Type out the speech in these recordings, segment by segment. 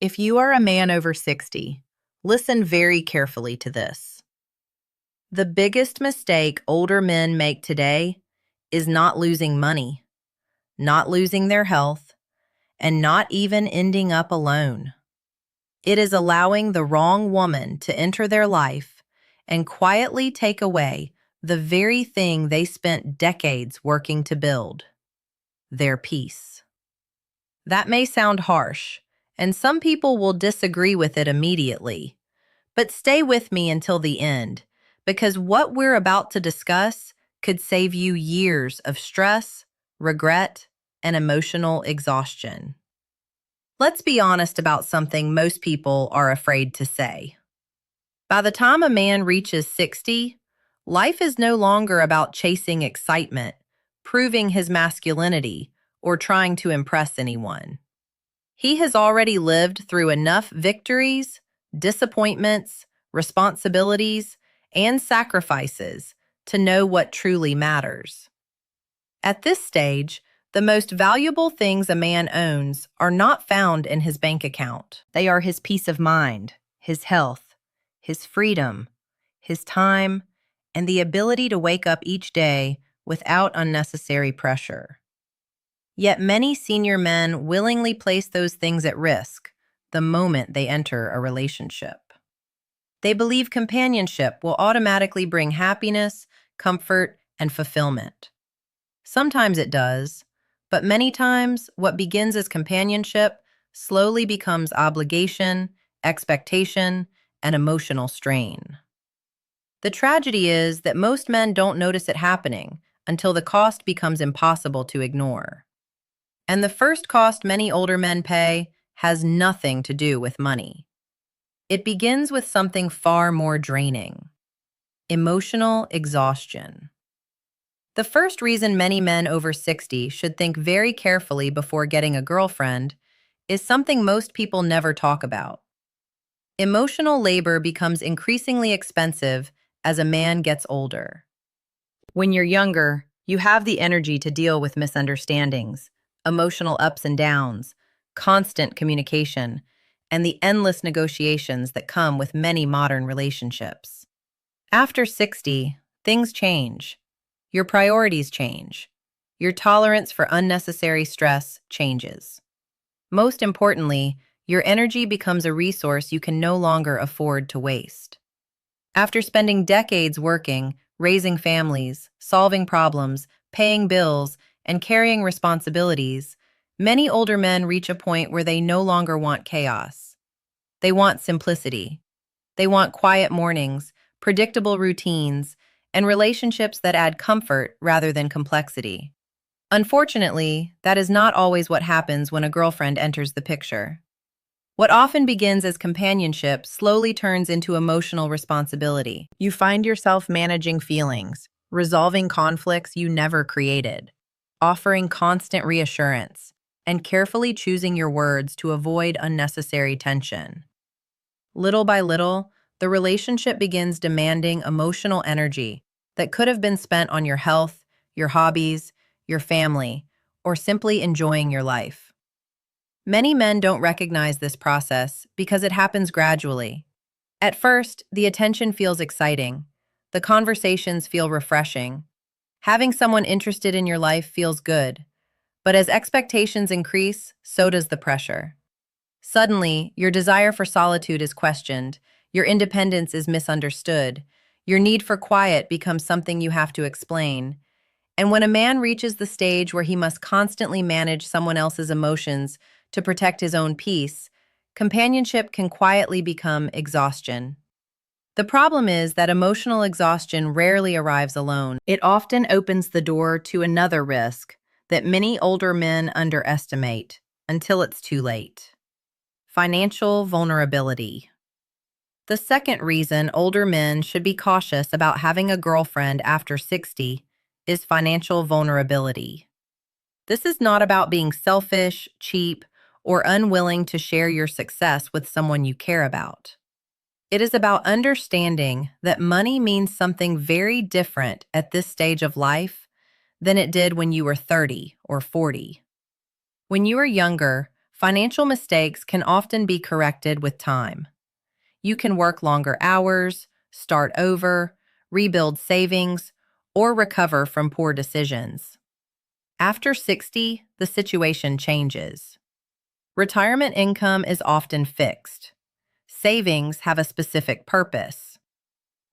If you are a man over 60, listen very carefully to this. The biggest mistake older men make today is not losing money, not losing their health, and not even ending up alone. It is allowing the wrong woman to enter their life and quietly take away the very thing they spent decades working to build, their peace. That may sound harsh, and some people will disagree with it immediately. But stay with me until the end, because what we're about to discuss could save you years of stress, regret, and emotional exhaustion. Let's be honest about something most people are afraid to say. By the time a man reaches 60, life is no longer about chasing excitement, proving his masculinity, or trying to impress anyone. He has already lived through enough victories, disappointments, responsibilities, and sacrifices to know what truly matters. At this stage, the most valuable things a man owns are not found in his bank account. They are his peace of mind, his health, his freedom, his time, and the ability to wake up each day without unnecessary pressure. Yet many senior men willingly place those things at risk the moment they enter a relationship. They believe companionship will automatically bring happiness, comfort, and fulfillment. Sometimes it does, but many times what begins as companionship slowly becomes obligation, expectation, and emotional strain. The tragedy is that most men don't notice it happening until the cost becomes impossible to ignore. And the first cost many older men pay has nothing to do with money. It begins with something far more draining: emotional exhaustion. The first reason many men over 60 should think very carefully before getting a girlfriend is something most people never talk about. Emotional labor becomes increasingly expensive as a man gets older. When you're younger, you have the energy to deal with misunderstandings, emotional ups and downs, constant communication, and the endless negotiations that come with many modern relationships. After 60, things change. Your priorities change. Your tolerance for unnecessary stress changes. Most importantly, your energy becomes a resource you can no longer afford to waste. After spending decades working, raising families, solving problems, paying bills, and carrying responsibilities, many older men reach a point where they no longer want chaos. They want simplicity. They want quiet mornings, predictable routines, and relationships that add comfort rather than complexity. Unfortunately, that is not always what happens when a girlfriend enters the picture. What often begins as companionship slowly turns into emotional responsibility. You find yourself managing feelings, resolving conflicts you never created, offering constant reassurance, and carefully choosing your words to avoid unnecessary tension. Little by little, the relationship begins demanding emotional energy that could have been spent on your health, your hobbies, your family, or simply enjoying your life. Many men don't recognize this process because it happens gradually. At first, the attention feels exciting. The conversations feel refreshing. Having someone interested in your life feels good. But as expectations increase, so does the pressure. Suddenly, your desire for solitude is questioned, your independence is misunderstood, your need for quiet becomes something you have to explain. And when a man reaches the stage where he must constantly manage someone else's emotions to protect his own peace, companionship can quietly become exhaustion. The problem is that emotional exhaustion rarely arrives alone. It often opens the door to another risk that many older men underestimate until it's too late: financial vulnerability. The second reason older men should be cautious about having a girlfriend after 60 is financial vulnerability. This is not about being selfish, cheap, or unwilling to share your success with someone you care about. It is about understanding that money means something very different at this stage of life than it did when you were 30 or 40. When you were younger, Financial mistakes can often be corrected with time. You can work longer hours, start over, rebuild savings, or recover from poor decisions. After 60, the situation changes. Retirement income is often fixed. Savings have a specific purpose.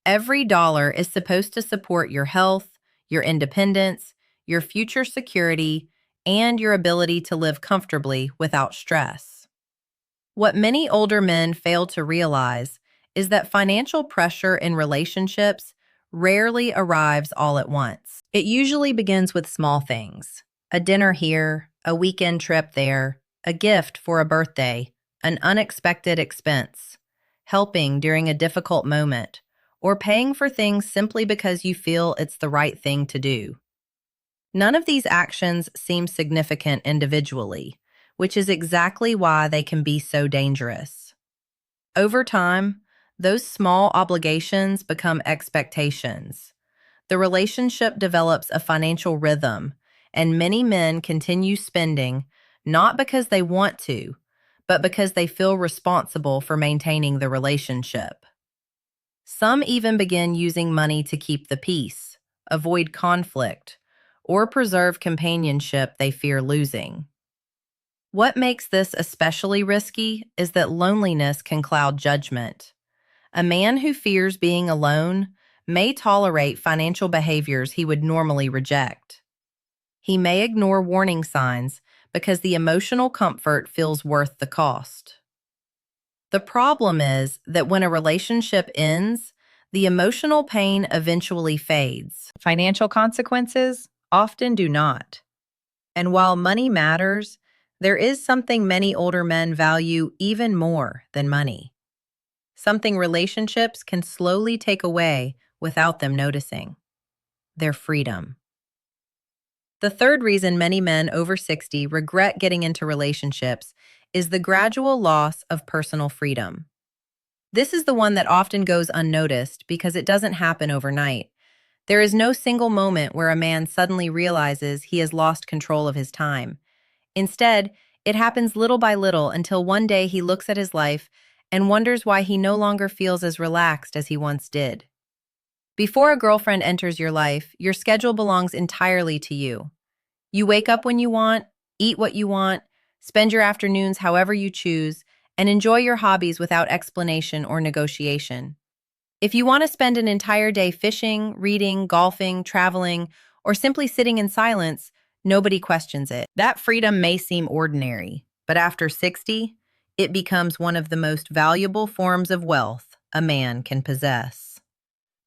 Every dollar is supposed to support your health, your independence, your future security, and your ability to live comfortably without stress. What many older men fail to realize is that financial pressure in relationships rarely arrives all at once. It usually begins with small things: a dinner here, a weekend trip there, a gift for a birthday, an unexpected expense, helping during a difficult moment, or paying for things simply because you feel it's the right thing to do. None of these actions seem significant individually, which is exactly why they can be so dangerous. Over time, those small obligations become expectations. The relationship develops a financial rhythm, and many men continue spending not because they want to, but because they feel responsible for maintaining the relationship. Some even begin using money to keep the peace, avoid conflict, or preserve companionship they fear losing. What makes this especially risky is that loneliness can cloud judgment. A man who fears being alone may tolerate financial behaviors he would normally reject. He may ignore warning signs because the emotional comfort feels worth the cost. The problem is that when a relationship ends, the emotional pain eventually fades. Financial consequences often do not. And while money matters, there is something many older men value even more than money. Something relationships can slowly take away without them noticing: their freedom. The third reason many men over 60 regret getting into relationships is the gradual loss of personal freedom. This is the one that often goes unnoticed because it doesn't happen overnight. There is no single moment where a man suddenly realizes he has lost control of his time. Instead, it happens little by little until one day he looks at his life and wonders why he no longer feels as relaxed as he once did. Before a girlfriend enters your life, your schedule belongs entirely to you. You wake up when you want, eat what you want, spend your afternoons however you choose, and enjoy your hobbies without explanation or negotiation. If you want to spend an entire day fishing, reading, golfing, traveling, or simply sitting in silence, nobody questions it. That freedom may seem ordinary, but after 60, it becomes one of the most valuable forms of wealth a man can possess.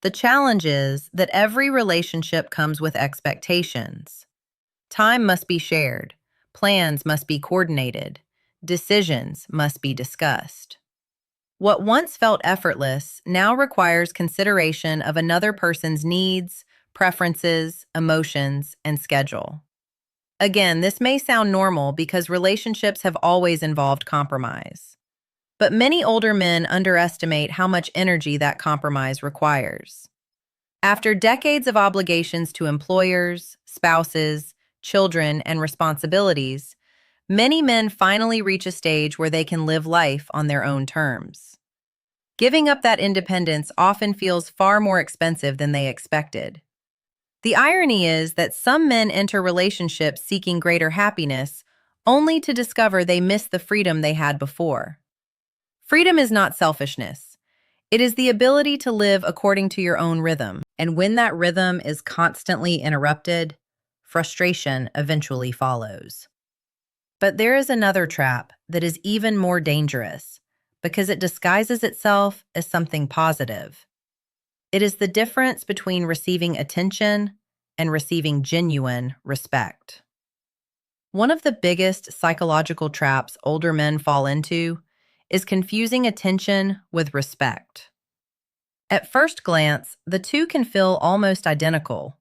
The challenge is that every relationship comes with expectations. Time must be shared, plans must be coordinated, decisions must be discussed. What once felt effortless now requires consideration of another person's needs, preferences, emotions, and schedule. Again, this may sound normal because relationships have always involved compromise. But many older men underestimate how much energy that compromise requires. After decades of obligations to employers, spouses, children, and responsibilities, many men finally reach a stage where they can live life on their own terms. Giving up that independence often feels far more expensive than they expected. The irony is that some men enter relationships seeking greater happiness, only to discover they miss the freedom they had before. Freedom is not selfishness. It is the ability to live according to your own rhythm. And when that rhythm is constantly interrupted, frustration eventually follows. But there is another trap that is even more dangerous because it disguises itself as something positive. It is the difference between receiving attention and receiving genuine respect. One of the biggest psychological traps older men fall into is confusing attention with respect. At first glance, the two can feel almost identical.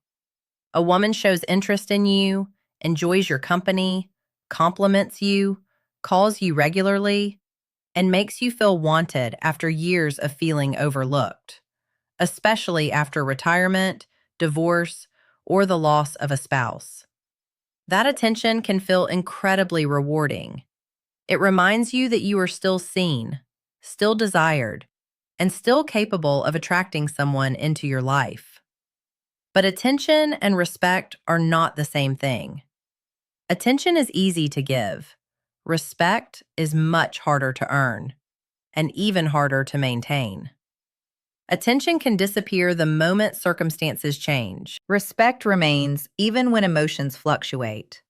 A woman shows interest in you, enjoys your company, compliments you, calls you regularly, and makes you feel wanted after years of feeling overlooked, especially after retirement, divorce, or the loss of a spouse. That attention can feel incredibly rewarding. It reminds you that you are still seen, still desired, and still capable of attracting someone into your life. But attention and respect are not the same thing. Attention is easy to give. Respect is much harder to earn, and even harder to maintain. Attention can disappear the moment circumstances change. Respect remains even when emotions fluctuate.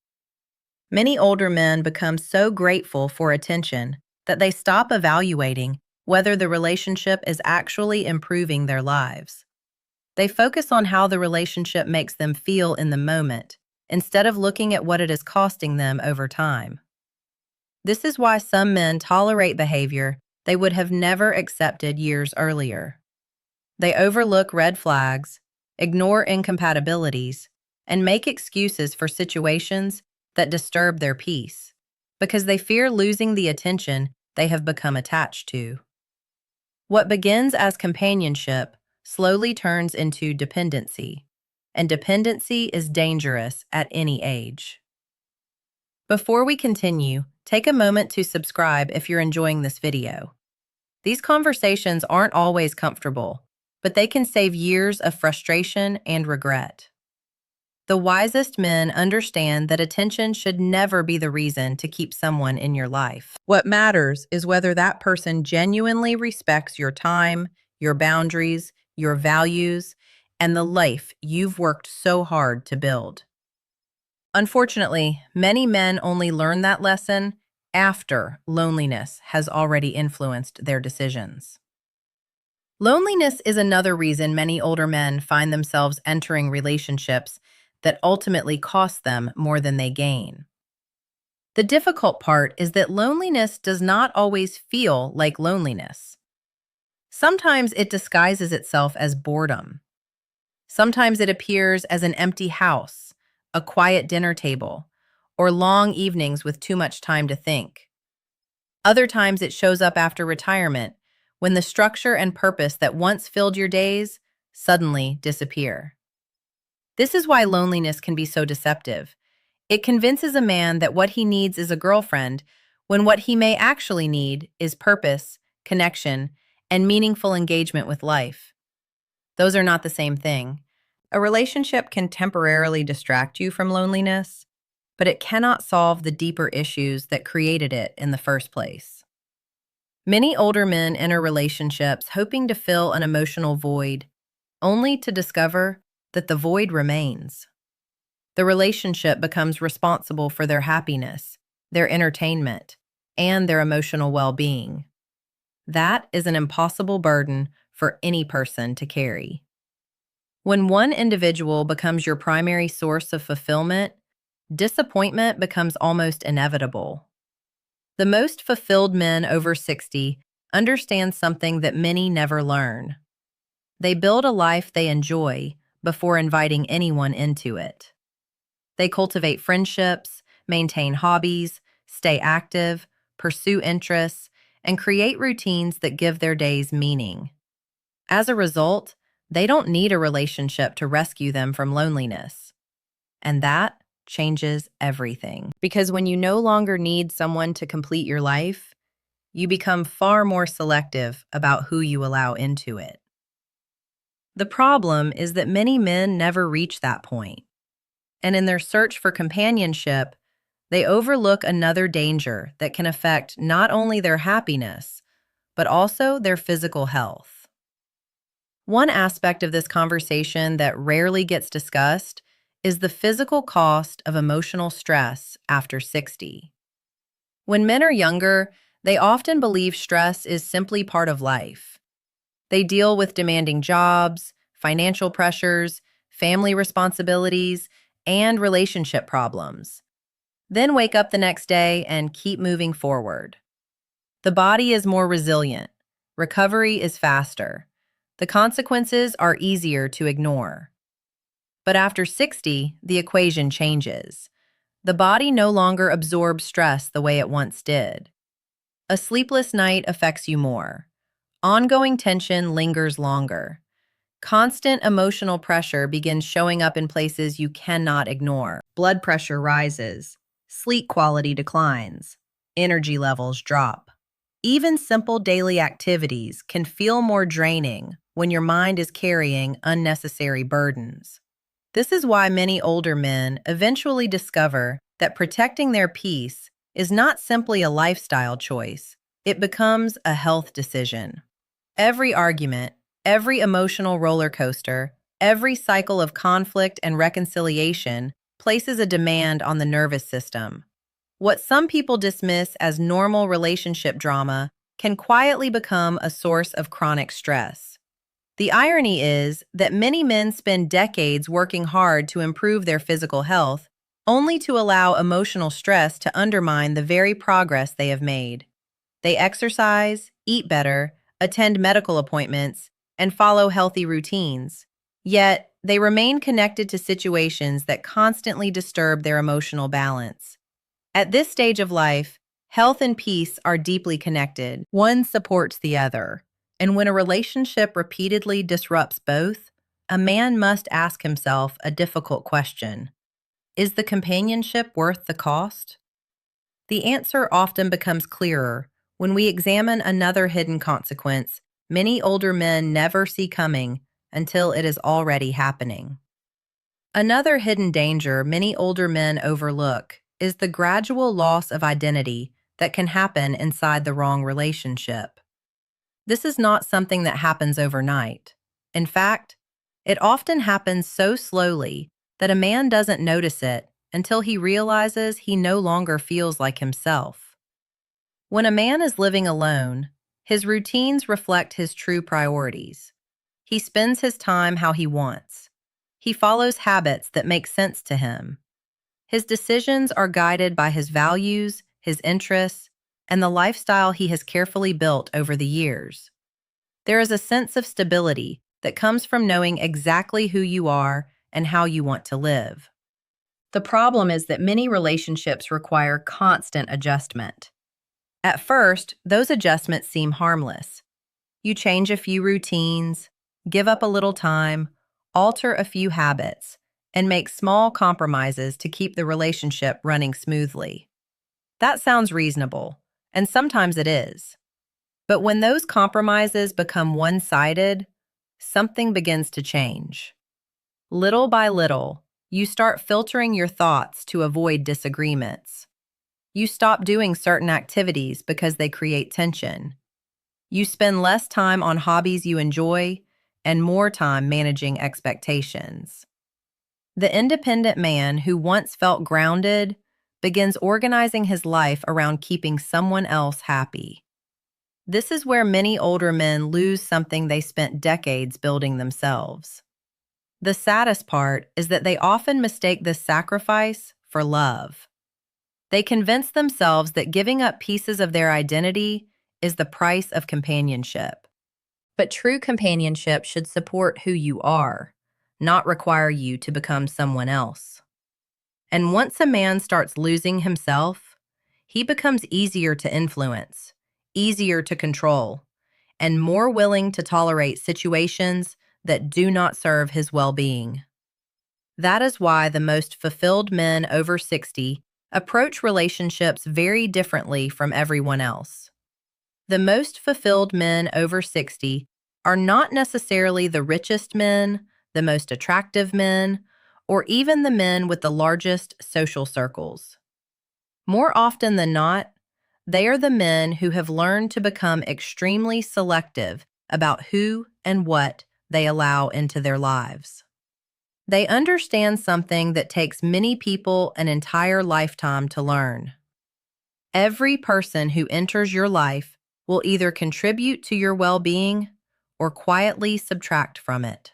Many older men become so grateful for attention that they stop evaluating whether the relationship is actually improving their lives. They focus on how the relationship makes them feel in the moment, instead of looking at what it is costing them over time. This is why some men tolerate behavior they would have never accepted years earlier. They overlook red flags, ignore incompatibilities, and make excuses for situations that disturb their peace, because they fear losing the attention they have become attached to. What begins as companionship slowly turns into dependency, and dependency is dangerous at any age. Before we continue, take a moment to subscribe if you're enjoying this video. These conversations aren't always comfortable, but they can save years of frustration and regret. The wisest men understand that attention should never be the reason to keep someone in your life. What matters is whether that person genuinely respects your time, your boundaries, your values, and the life you've worked so hard to build. Unfortunately, many men only learn that lesson after loneliness has already influenced their decisions. Loneliness is another reason many older men find themselves entering relationships that ultimately cost them more than they gain. The difficult part is that loneliness does not always feel like loneliness. Sometimes it disguises itself as boredom. Sometimes it appears as an empty house, a quiet dinner table, or long evenings with too much time to think. Other times it shows up after retirement, when the structure and purpose that once filled your days suddenly disappear. This is why loneliness can be so deceptive. It convinces a man that what he needs is a girlfriend, when what he may actually need is purpose, connection, and meaningful engagement with life. Those are not the same thing. A relationship can temporarily distract you from loneliness, but it cannot solve the deeper issues that created it in the first place. Many older men enter relationships hoping to fill an emotional void, only to discover that the void remains. The relationship becomes responsible for their happiness, their entertainment, and their emotional well-being. That is an impossible burden for any person to carry. When one individual becomes your primary source of fulfillment, disappointment becomes almost inevitable. The most fulfilled men over 60 understand something that many never learn. They build a life they enjoy before inviting anyone into it. They cultivate friendships, maintain hobbies, stay active, pursue interests, and create routines that give their days meaning. As a result, they don't need a relationship to rescue them from loneliness. And that changes everything. Because when you no longer need someone to complete your life, you become far more selective about who you allow into it. The problem is that many men never reach that point. And in their search for companionship, they overlook another danger that can affect not only their happiness, but also their physical health. One aspect of this conversation that rarely gets discussed is the physical cost of emotional stress after 60. When men are younger, they often believe stress is simply part of life. They deal with demanding jobs, financial pressures, family responsibilities, and relationship problems. Then wake up the next day and keep moving forward. The body is more resilient. Recovery is faster. The consequences are easier to ignore. But after 60, the equation changes. The body no longer absorbs stress the way it once did. A sleepless night affects you more. Ongoing tension lingers longer. Constant emotional pressure begins showing up in places you cannot ignore. Blood pressure rises. Sleep quality declines. energy levels drop. Even simple daily activities can feel more draining when your mind is carrying unnecessary burdens. This is why many older men eventually discover that protecting their peace is not simply a lifestyle choice, it becomes a health decision. Every argument, every emotional roller coaster, every cycle of conflict and reconciliation places a demand on the nervous system. What some people dismiss as normal relationship drama can quietly become a source of chronic stress. The irony is that many men spend decades working hard to improve their physical health, only to allow emotional stress to undermine the very progress they have made. They exercise, eat better, attend medical appointments, and follow healthy routines. Yet, they remain connected to situations that constantly disturb their emotional balance. At this stage of life, health and peace are deeply connected. One supports the other. And when a relationship repeatedly disrupts both, a man must ask himself a difficult question. Is the companionship worth the cost? The answer often becomes clearer when we examine another hidden consequence many older men never see coming until it is already happening. Another hidden danger many older men overlook is the gradual loss of identity that can happen inside the wrong relationship. This is not something that happens overnight. In fact, it often happens so slowly that a man doesn't notice it until he realizes he no longer feels like himself. When a man is living alone, his routines reflect his true priorities. He spends his time how he wants. He follows habits that make sense to him. His decisions are guided by his values, his interests, and the lifestyle he has carefully built over the years. There is a sense of stability that comes from knowing exactly who you are and how you want to live. The problem is that many relationships require constant adjustment. At first, those adjustments seem harmless. You change a few routines, give up a little time, alter a few habits, and make small compromises to keep the relationship running smoothly. That sounds reasonable, and sometimes it is. But when those compromises become one-sided, something begins to change. Little by little, you start filtering your thoughts to avoid disagreements. You stop doing certain activities because they create tension. You spend less time on hobbies you enjoy and more time managing expectations. The independent man who once felt grounded begins organizing his life around keeping someone else happy. This is where many older men lose something they spent decades building themselves. The saddest part is that they often mistake this sacrifice for love. They convince themselves that giving up pieces of their identity is the price of companionship. But true companionship should support who you are, not require you to become someone else. And once a man starts losing himself, he becomes easier to influence, easier to control, and more willing to tolerate situations that do not serve his well-being. That is why the most fulfilled men over 60 approach relationships very differently from everyone else. The most fulfilled men over 60 are not necessarily the richest men, the most attractive men, or even the men with the largest social circles. More often than not, they are the men who have learned to become extremely selective about who and what they allow into their lives. They understand something that takes many people an entire lifetime to learn. Every person who enters your life will either contribute to your well-being or quietly subtract from it.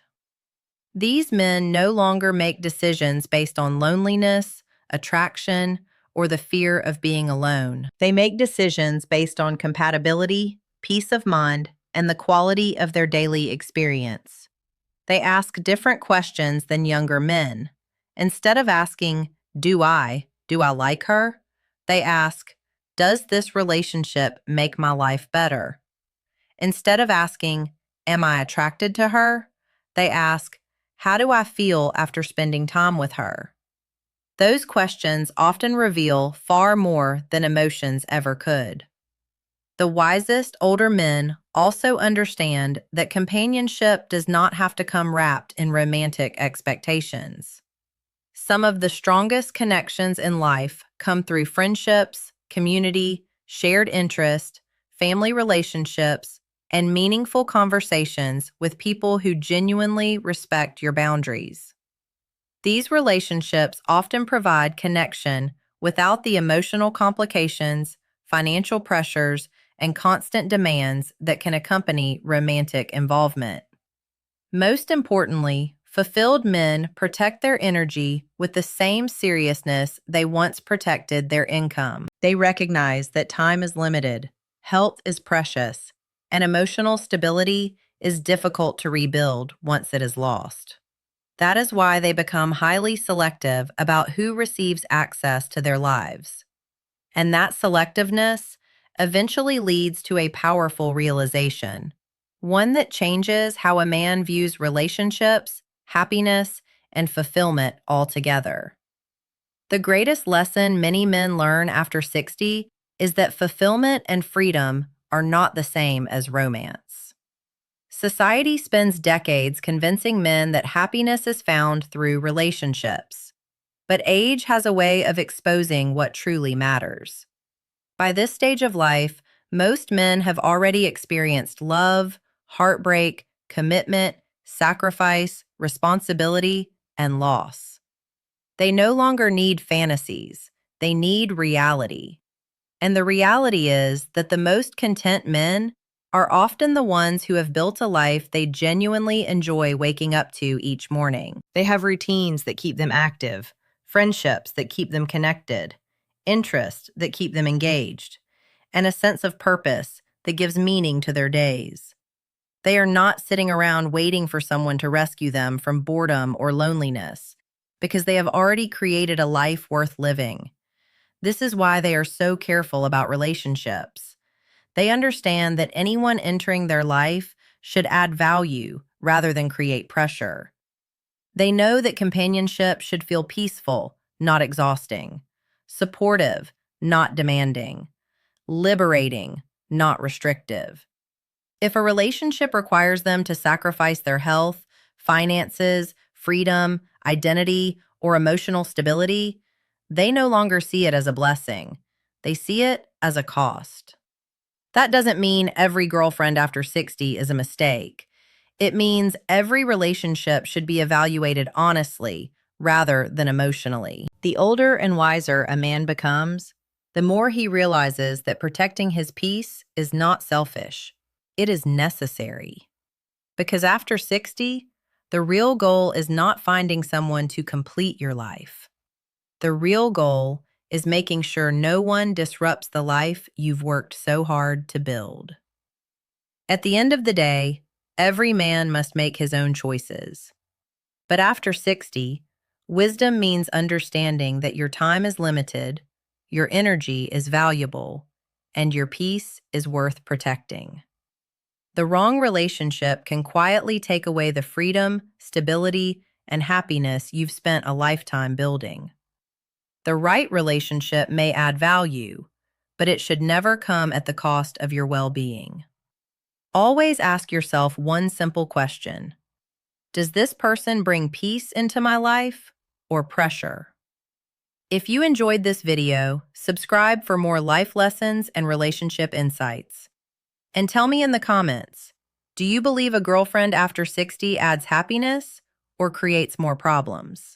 These men no longer make decisions based on loneliness, attraction, or the fear of being alone. They make decisions based on compatibility, peace of mind, and the quality of their daily experience. They ask different questions than younger men. Instead of asking, do I like her? They ask, does this relationship make my life better? Instead of asking, am I attracted to her? They ask, how do I feel after spending time with her? Those questions often reveal far more than emotions ever could. The wisest older men also understand that companionship does not have to come wrapped in romantic expectations. Some of the strongest connections in life come through friendships, community, shared interest, family relationships, and meaningful conversations with people who genuinely respect your boundaries. These relationships often provide connection without the emotional complications, financial pressures, and constant demands that can accompany romantic involvement. Most importantly, fulfilled men protect their energy with the same seriousness they once protected their income. They recognize that time is limited, health is precious, and emotional stability is difficult to rebuild once it is lost. That is why they become highly selective about who receives access to their lives. And that selectiveness eventually leads to a powerful realization, one that changes how a man views relationships, happiness, and fulfillment altogether. The greatest lesson many men learn after 60 is that fulfillment and freedom are not the same as romance. Society spends decades convincing men that happiness is found through relationships, but age has a way of exposing what truly matters. By this stage of life, most men have already experienced love, heartbreak, commitment, sacrifice, responsibility, and loss. They no longer need fantasies, they need reality. And the reality is that the most content men are often the ones who have built a life they genuinely enjoy waking up to each morning. They have routines that keep them active, friendships that keep them connected, interests that keep them engaged, and a sense of purpose that gives meaning to their days. They are not sitting around waiting for someone to rescue them from boredom or loneliness, because they have already created a life worth living. This is why they are so careful about relationships. They understand that anyone entering their life should add value rather than create pressure. They know that companionship should feel peaceful, not exhausting, supportive, not demanding, liberating, not restrictive. If a relationship requires them to sacrifice their health, finances, freedom, identity, or emotional stability, they no longer see it as a blessing. They see it as a cost. That doesn't mean every girlfriend after 60 is a mistake. It means every relationship should be evaluated honestly rather than emotionally. The older and wiser a man becomes, the more he realizes that protecting his peace is not selfish. It is necessary. Because after 60, the real goal is not finding someone to complete your life. The real goal is making sure no one disrupts the life you've worked so hard to build. At the end of the day, every man must make his own choices. But after 60, wisdom means understanding that your time is limited, your energy is valuable, and your peace is worth protecting. The wrong relationship can quietly take away the freedom, stability, and happiness you've spent a lifetime building. The right relationship may add value, but it should never come at the cost of your well-being. Always ask yourself one simple question. Does this person bring peace into my life or pressure? If you enjoyed this video, subscribe for more life lessons and relationship insights. And tell me in the comments, do you believe a girlfriend after 60 adds happiness or creates more problems?